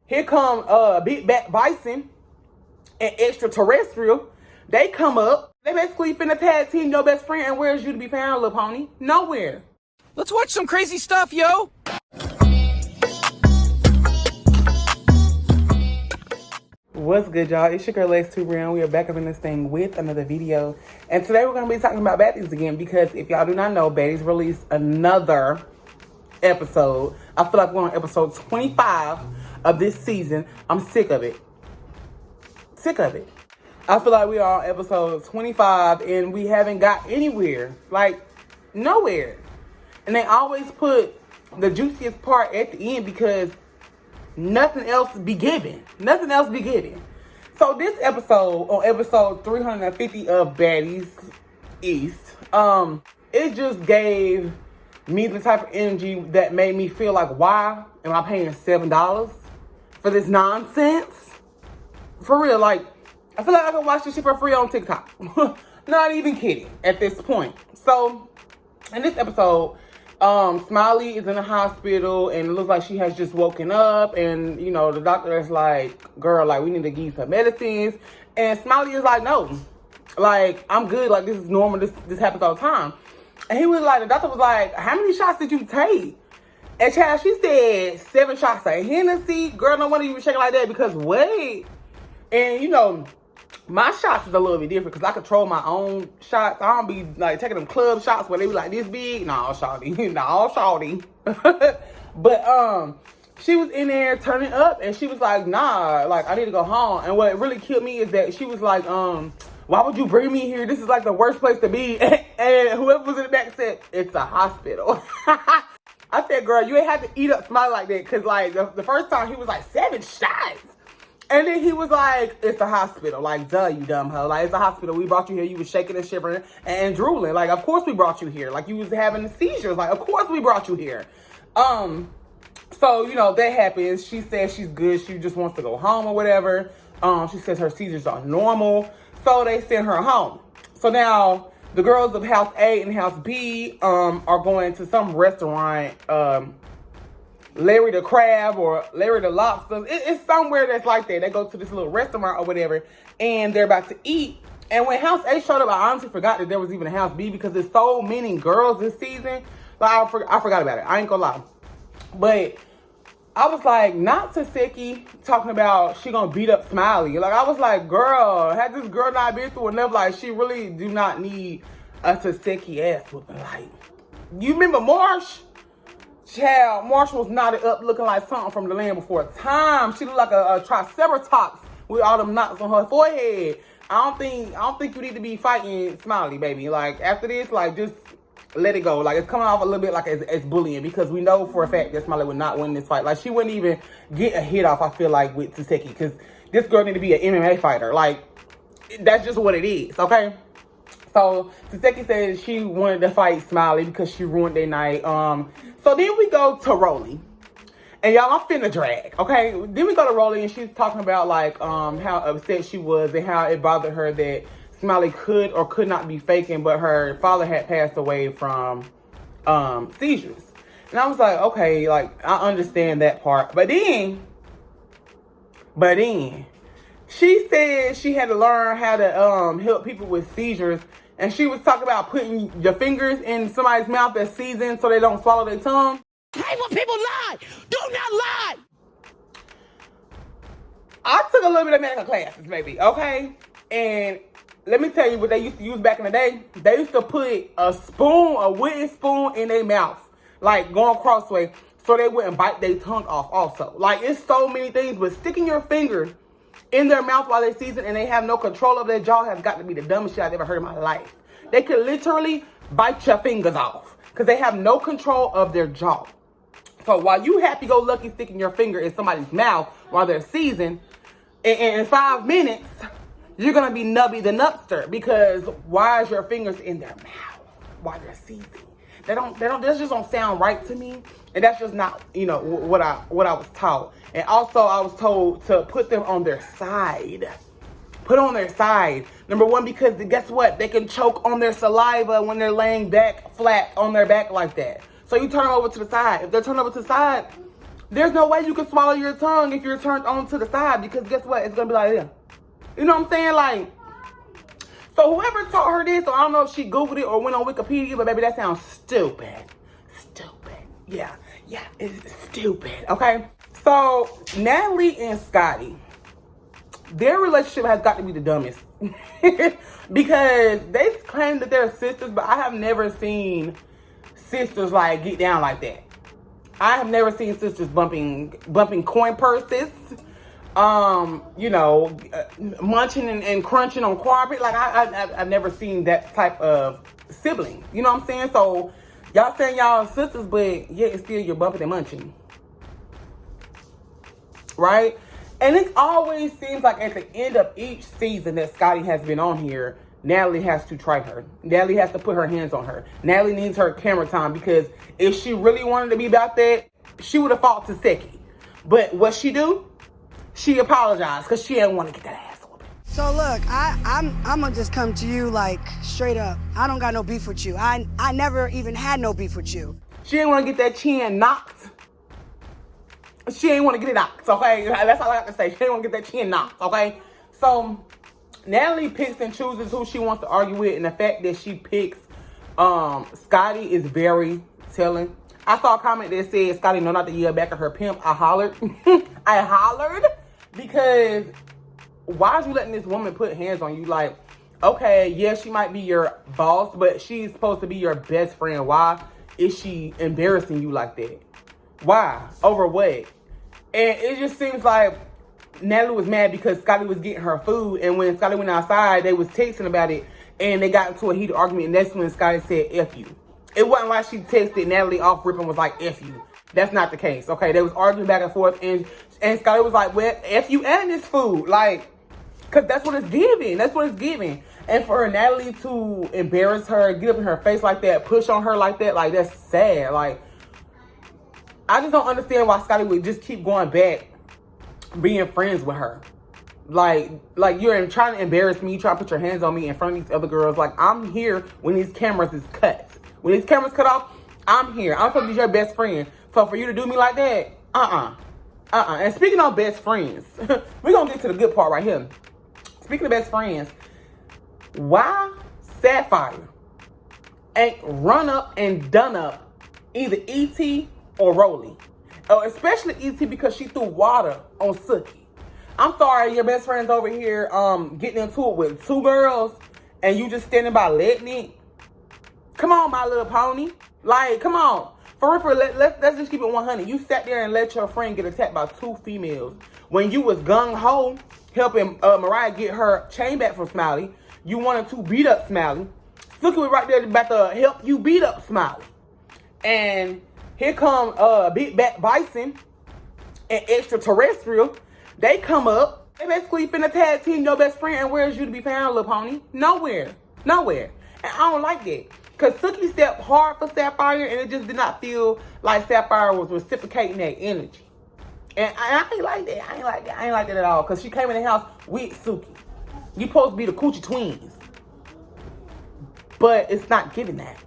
Here come Big Back Bison and Extraterrestrial. They come up. They basically finna tag team your best friend. And where's you to be found, little pony? Nowhere. Let's watch some crazy stuff, yo! What's good, y'all? It's your girl Lex2Brown. We are back up in this thing with another video. And today we're going to be talking about Baddies again, because if y'all do not know, Baddies released another episode. I feel like we're on episode 25 of this season. I'm sick of it. Sick of it. I feel like we are on episode 25 and we haven't got anywhere. Like, nowhere. And they always put the juiciest part at the end because nothing else be given. Nothing else be given. So this episode, on episode 350 of Baddies East, it just gave me the type of energy that made me feel like, why am I paying $7 for this nonsense? For real, like, I feel like I can watch this shit for free on TikTok. Not even kidding at this point. So, in this episode, Smiley is in the hospital and it looks like she has just woken up, and you know the doctor is like, girl, like we need to give you some medicines, and Smiley is like, no, like I'm good, like this is normal, this happens all the time. And he was like, the doctor was like, how many shots did you take? And child, she said 7 shots of Hennessy. Girl, no wonder you were shaking like that, because wait. And you know, my shots is a little bit different because I control my own shots. I don't be like taking them club shots where they be like this big. No, shawty. No, shawty. But she was in there turning up and she was like, nah, like I need to go home. And what really killed me is that she was like, why would you bring me here? This is like the worst place to be. And whoever was in the back said, it's a hospital. I said, girl, you ain't have to eat up Smiley like that, because like the first time he was like 7 shots. And then he was like, it's a hospital. Like, duh, you dumb hoe. Like, it's a hospital. We brought you here. You was shaking and shivering and drooling. Like, of course we brought you here. Like, you was having seizures. Like, of course we brought you here. So, you know, that happens. She says she's good. She just wants to go home or whatever. She says her seizures are normal. So they send her home. So now the girls of House A and House B are going to some restaurant, Larry the Crab or Larry the Lobster. It's somewhere that's like that. They go to this little restaurant or whatever, and they're about to eat. And when House A showed up, I honestly forgot that there was even a House B, because there's so many girls this season. Like, I forgot about it. I ain't gonna lie. But I was like, not Suki talking about she gonna beat up Smiley. Like, I was like, girl, had this girl not been through enough? Like, she really do not need a Suki ass whooping. Like, you remember Marsh? Child, Marsh was knotted up looking like something from the land before time. She looked like a triceratops with all them knots on her forehead. I don't think you need to be fighting Smiley, baby. Like, after this, like, just let it go. Like, it's coming off a little bit like it's bullying, because we know for a fact that Smiley would not win this fight. Like, she wouldn't even get a hit off, I feel like, with Suki, because this girl need to be an MMA fighter. Like, that's just what it is, okay? So, Suki said she wanted to fight Smiley because she ruined their night. So then we go to Rollie. And y'all, I'm finna drag, okay? Then we go to Rollie and she's talking about, like, how upset she was and how it bothered her that Smiley could or could not be faking, but her father had passed away from seizures. And I was like, okay, like, I understand that part. But then, she said she had to learn how to help people with seizures. And she was talking about putting your fingers in somebody's mouth that's seasoned so they don't swallow their tongue. Hey, when people lie, do not lie! I took a little bit of medical classes, baby, okay? And let me tell you what they used to use back in the day. They used to put a wooden spoon in their mouth, like going crossway, so they wouldn't bite their tongue off also. Like, it's so many things, but sticking your finger in their mouth while they season and they have no control of their jaw has got to be the dumbest shit I've ever heard in my life. They could literally bite your fingers off because they have no control of their jaw. So while you happy-go-lucky sticking your finger in somebody's mouth while they're seasoned, in 5 minutes, you're going to be nubby the nupster, because why is your fingers in their mouth while they're seasoned? That just don't sound right to me. And that's just not, you know, what I was taught. And also I was told to put them on their side. Put on their side. Number one, because guess what? They can choke on their saliva when they're laying back flat on their back like that. So you turn them over to the side. If they're turned over to the side, There's no way you can swallow your tongue if you're turned on to the side, because guess what? It's gonna be like this. You know what I'm saying? Like, so whoever taught her this, or I don't know if she Googled it or went on Wikipedia, but baby, that sounds stupid. Stupid. Yeah, it's stupid, okay? So, Natalie and Scotty, their relationship has got to be the dumbest. Because they claim that they're sisters, but I have never seen sisters, like, get down like that. I have never seen sisters bumping coin purses, you know, munching and crunching on carpet. Like, I've never seen that type of sibling. You know what I'm saying? So, y'all saying y'all sisters, but yet it's still you're bumping and munching. Right? And it always seems like at the end of each season that Scotty has been on here, Natalie has to try her. Natalie has to put her hands on her. Natalie needs her camera time, because if she really wanted to be about that, she would have fought to Suki. But what she do? She apologized because she didn't want to get that ass whooping. So look, I'm gonna just come to you like straight up. I don't got no beef with you. I never even had no beef with you. She didn't want to get that chin knocked. She ain't want to get it knocked, okay? That's all I have to say. She didn't want to get that chin knocked, okay? So, Natalie picks and chooses who she wants to argue with, and the fact that she picks Scotty is very telling. I saw a comment that said, Scotty, no, not to yell back at her pimp. I hollered. I hollered because why is you letting this woman put hands on you? Like, okay, yeah, she might be your boss, but she's supposed to be your best friend. Why is she embarrassing you like that? Why? Over what? And it just seems like Natalie was mad because Scotty was getting her food, and when Scotty went outside, they was texting about it, and they got into a heated argument, and that's when Scotty said, F you. It wasn't like she texted Natalie off rip and was like, F you. That's not the case, okay? They was arguing back and forth, and Scotty was like, well, F you and this food. Like, because that's what it's giving. That's what it's giving. And for Natalie to embarrass her, get up in her face like that, push on her like that, like, that's sad. Like, I just don't understand why Scotty would just keep going back being friends with her. Like you're trying to embarrass me, trying to put your hands on me in front of these other girls. Like, I'm here when these cameras is cut. When these cameras cut off, I'm here. I'm supposed to be your best friend. So for you to do me like that, And speaking of best friends, we're going to get to the good part right here. Speaking of best friends, why Sapphire ain't run up and done up either E.T. or Rollie? Especially E.T. because she threw water on Suki. I'm sorry, your best friend's over here getting into it with two girls, and you just standing by letting it. Come on, My Little Pony. Like, come on. For real, let's just keep it 100. You sat there and let your friend get attacked by two females when you was gung-ho helping Mariah get her chain back from Smiley. You wanted to beat up Smiley. Suki was right there about to help you beat up Smiley. And here come Big Bat Bison and Extraterrestrial. They come up. They basically finna tag team your best friend. And where's you to be found, Little Pony? Nowhere. Nowhere. And I don't like that. Because Suki stepped hard for Sapphire, and it just did not feel like Sapphire was reciprocating that energy. And I ain't like that. I ain't like that at all. Because she came in the house with Suki. You supposed to be the Coochie Twins. But it's not giving that.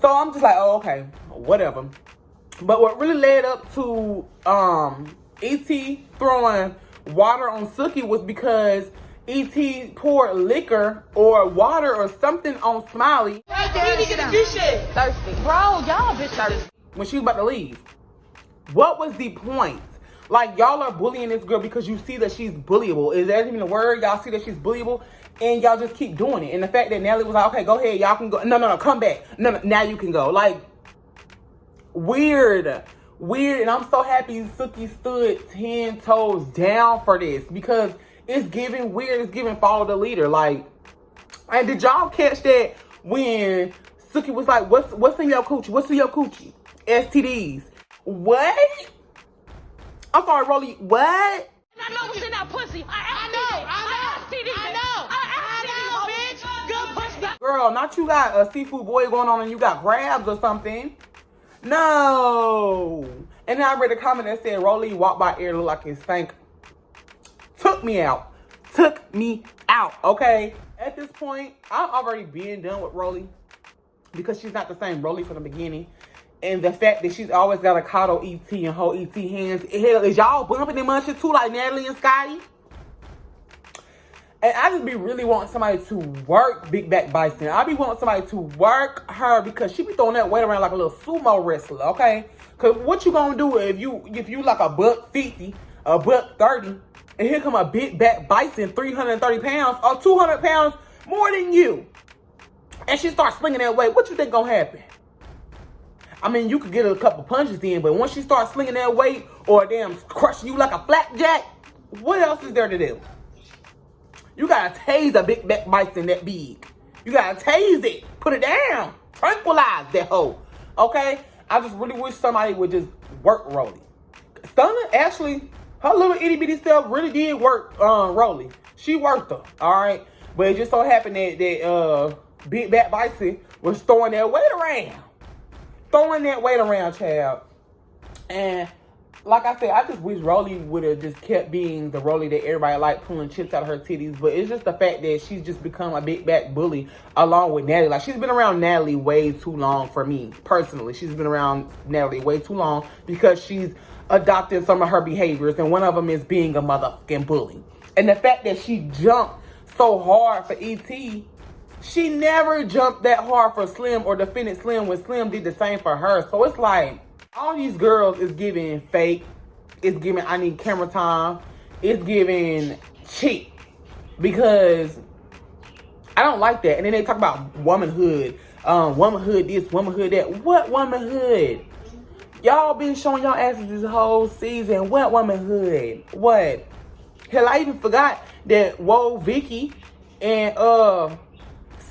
So I'm just like, oh, okay. Whatever. But what really led up to E.T. throwing water on Suki was because E.T. poured liquor or water or something on Smiley. Right there, you get this shit. Thirsty. Bro, y'all bitch thirsty. When she was about to leave. What was the point? Like, y'all are bullying this girl because you see that she's bullyable. Is that even a word? Y'all see that she's bullyable? And y'all just keep doing it. And the fact that Natalie was like, okay, go ahead. Y'all can go. No, come back. No, now you can go. Like, weird. And I'm so happy Suki stood 10 toes down for this. Because it's giving weird. It's giving follow the leader. Like, and did y'all catch that when Suki was like, what's in your coochie? What's in your coochie? STDs. What? I'm sorry, Rollie. What? I know what's in that pussy. I know, bitch. Good pussy. Girl, not you got a seafood boil going on and you got crabs or something. No. And then I read a comment that said, Rollie walked by air looked like it stank. Took me out, okay? At this point, I've already been done with Rollie because she's not the same Rollie from the beginning. And the fact that she's always got to coddle ET and hold ET hands. Hell, is y'all bumping them munches too, like Natalie and Scotty? And I just be really wanting somebody to work Big Back Bison. I be wanting somebody to work her because she be throwing that weight around like a little sumo wrestler, okay? Because what you gonna do if you like a $150, a $130, and here come a Big Back Bison, 330 pounds or 200 pounds more than you, and she starts slinging that weight, what you think gonna happen? I mean, you could get a couple punches in, but once she starts slinging that weight or damn crushing you like a flapjack, what else is there to do? You gotta tase a Big Back Bison that big. You gotta tase it. Put it down. Tranquilize that hoe. Okay? I just really wish somebody would just work Rollie. Stunner, actually, her little itty bitty self really did work Rollie. She worked her. Alright? But it just so happened that Big Back Bison was throwing that weight around. Throwing that weight around, child. And like I said, I just wish Rollie would have just kept being the Rollie that everybody liked, pulling chips out of her titties. But it's just the fact that she's just become a big back bully along with Natalie. Like, she's been around Natalie way too long for me, personally. She's been around Natalie way too long because she's adopted some of her behaviors. And one of them is being a motherfucking bully. And the fact that she jumped so hard for E.T., she never jumped that hard for Slim or defended Slim when Slim did the same for her. So it's like, all these girls is giving fake. It's giving I need camera time. It's giving cheap. Because I don't like that. And then they talk about womanhood. Womanhood this, womanhood that. What womanhood? Y'all been showing y'all asses this whole season. What womanhood? What? Hell, I even forgot that Vicky and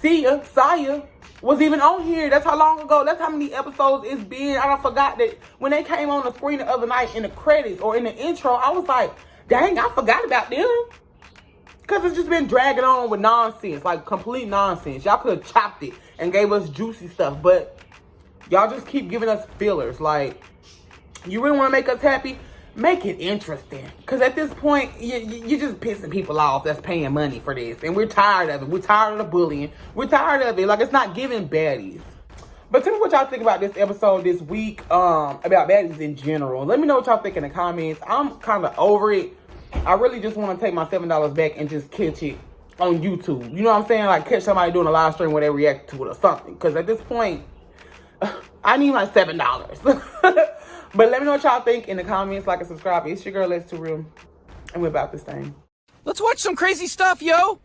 Saya was even on here. That's how long ago. That's how many episodes it's been. I forgot that when they came on the screen the other night in the credits or in the intro, I was like, dang, I forgot about them. Because it's just been dragging on with nonsense, like complete nonsense. Y'all could have chopped it and gave us juicy stuff, but y'all just keep giving us fillers. Like, you really want to make us happy? Make it interesting. Because at this point, you're just pissing people off that's paying money for this. And we're tired of it. We're tired of the bullying. We're tired of it. Like, it's not giving baddies. But tell me what y'all think about this episode this week, about baddies in general. Let me know what y'all think in the comments. I'm kind of over it. I really just want to take my $7 back and just catch it on YouTube. You know what I'm saying? Like, catch somebody doing a live stream where they react to it or something. Because at this point, I need my $7. But let me know what y'all think in the comments. Like and subscribe. It's your girl, Let's Too Real. And we're about this thing. Let's watch some crazy stuff, yo.